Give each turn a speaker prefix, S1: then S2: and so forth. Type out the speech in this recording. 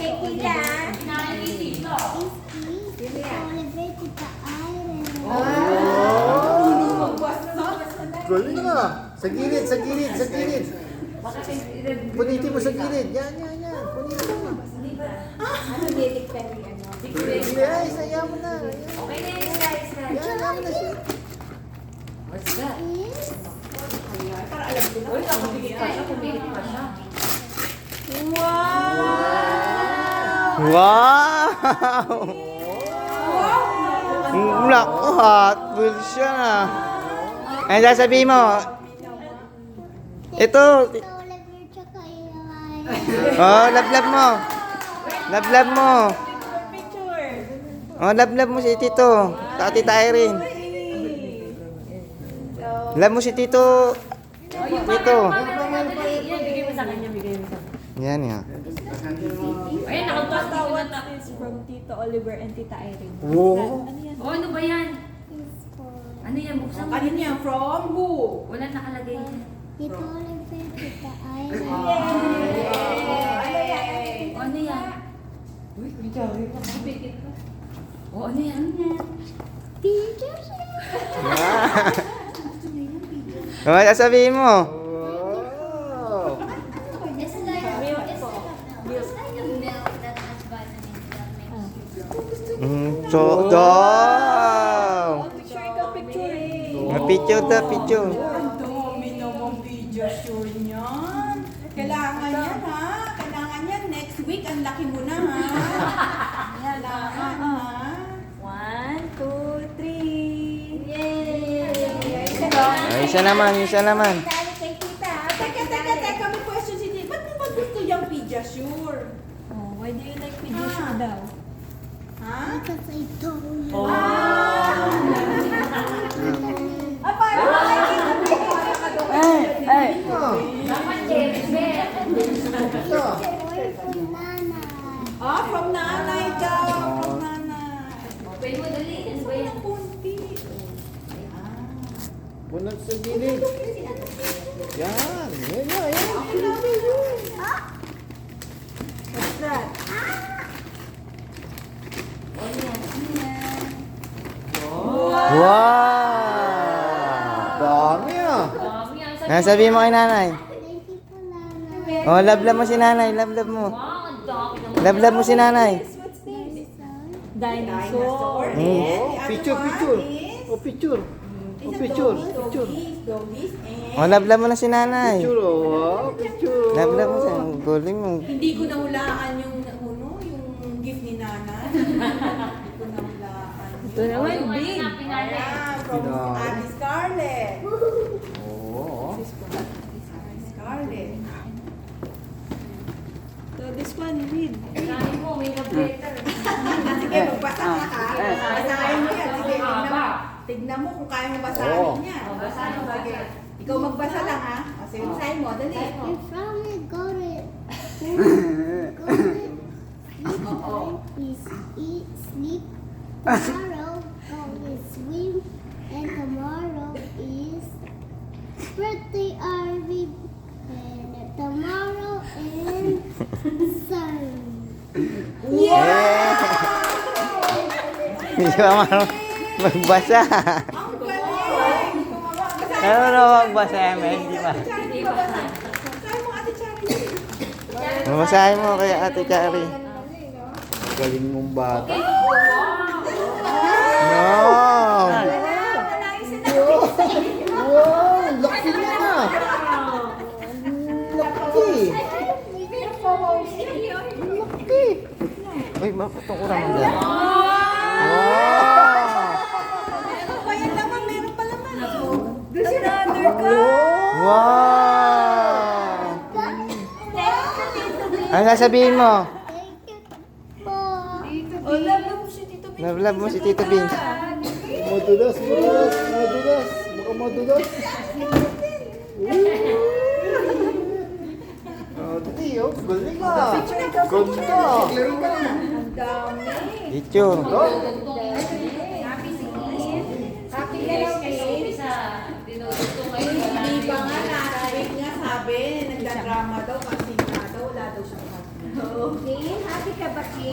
S1: kay Tita.
S2: Galing ah. Sa gilid, sa gilid, sa gilid. Punitin mo sa gilid. Yan, yan, yan. Punitin mo.
S1: Ano Derek Perry? Ano?
S2: Hindi, ay, saya mo na. Ayan.
S3: Okay na yun, guys.
S2: Yan, saya mo na siya.
S3: What's that?
S1: Para alam ko na.
S3: Uy, kapumigit pa siya. Pumigit pa siya.
S2: Wow! Naku, hot wheels siya na. Ay, sasabihin mo. Ito. Oh, lablab mo. Lablab mo. Oh, lablab mo si Tito. Tati Irene. Lab mo si Tito. Tito.
S3: Yan, bigay mo sa kanya. Bigay mo sa kanya.
S2: Yan nga.
S3: Ayun, nakapost dito na ta.
S1: Is from Tito Oliver and Tita Irene.
S2: Wow.
S1: Ano yan?
S3: Oh, ano ba yan? Ano yan? Buksan mo.
S1: Ano yan? From who?
S3: Wala nakalagay yan.
S4: Tito Oliver, Tita Irene.
S3: Oh, ano yan? Uy, bigay ko. Oh, ano yan?
S4: Teacher siya.
S2: Oh, sasabihin mo.
S4: It's like a milk that has vitamins that makes you
S2: So, daw.
S1: Picture ikaw, picture.
S2: Picture da, picture.
S1: Ang dami namang video sure niyan. Kailangan yan ha. Kailangan yan next week. Ang laki mo na ha. Kailangan ha. 1, 2, 3. Yay!
S2: Ay, isa naman, isa naman.
S1: Kay Tita. Teka. May question si Tita. Ba't mo ba gusto yung Pediasure?
S5: Oh, why do you like Pediasure daw?
S1: Ha?
S4: because I told you.
S1: Parang
S3: Dapat James,
S4: Boy from Nana.
S1: from nanay daw. From nanay.
S3: Open mo dali. Ano ba yan?
S1: Kunti.
S2: Bunot sa gilid. Yan. Yan, yan, yan.
S1: What's that?
S3: Ano yan? Ano yan?
S2: Wow! Dami ah.
S3: Dami yan.
S2: Sabihin mo kay nanay.
S4: Thank you po, Nana.
S2: Oh, lablab mo si nanay, lablab mo.
S3: Wow, ang dami naman.
S2: Lablab mo si nanay.
S1: What's this?
S5: Dinosaur.
S1: And the other
S2: Picture,
S1: one
S2: picture.
S1: is-
S2: Oh, picture.
S1: is
S2: Oh,
S1: a
S2: picture,
S1: doggies,
S2: picture.
S1: doggies, and
S2: Oh, lablab mo na si nanay. Picture, oh. Picture. Lablab mo siya. Galing mo.
S1: hindi ko nahulaan yung yung gift ni Nana. Hindi ko nahulaan.
S5: Ito naman,
S3: Yung ano
S5: big.
S3: na, pinali.
S1: From
S2: Pinali.
S1: Ate Scarlett.
S2: Oo.
S1: Scarlett.
S5: So this one, read.
S3: Dami mo, may love letter.
S1: Sige, magbasa ka ha. Basahin mo yan. Sige, tignan mo kung kaya mo
S2: Oo.
S1: basahin yan.
S3: Oh, basahin mo,
S1: Sige.
S3: basahin.
S1: Ikaw magbasa lang ha. O, sige, basahin mo. Dali.
S4: Your family got it. Is eat, sleep. Tomorrow, go is swim. And tomorrow is birthday Arvin. And tomorrow is sun.
S2: Hindi ka marunong magbasa.
S1: Ang galing! Basahin
S2: Ano
S1: mo.
S2: na magbasa, Emel? Di ba?
S1: Charity, basahin. Basahin mo, Ate Charity.
S2: Mabasahin mo kay Ate Chari. Galing mong bata. Wow! Wow! Laki na! Laki! Laki! Uy, mapatong ko naman dyan. Wow!
S1: Ano ba yan naman? Meron pa naman.
S5: Another ka.
S2: Wow! Ano sasabihin mo?
S4: Thank you po.
S5: Oh, love mo si Tito Bin.
S2: Love mo si Tito Bin. Madulas, madulas, madulas. Baka madulas. Oh, dali, oh. Galing ah. Ganda.
S1: Ang dami.
S2: Picture.
S1: Happy birthday.
S3: Sa dinuduto ngayon.
S1: Hindi pa nga, last week nga sabi, nagdadrama daw kasi nga daw, wala daw siyang happy.
S4: Kim, happy ka ba, Kim?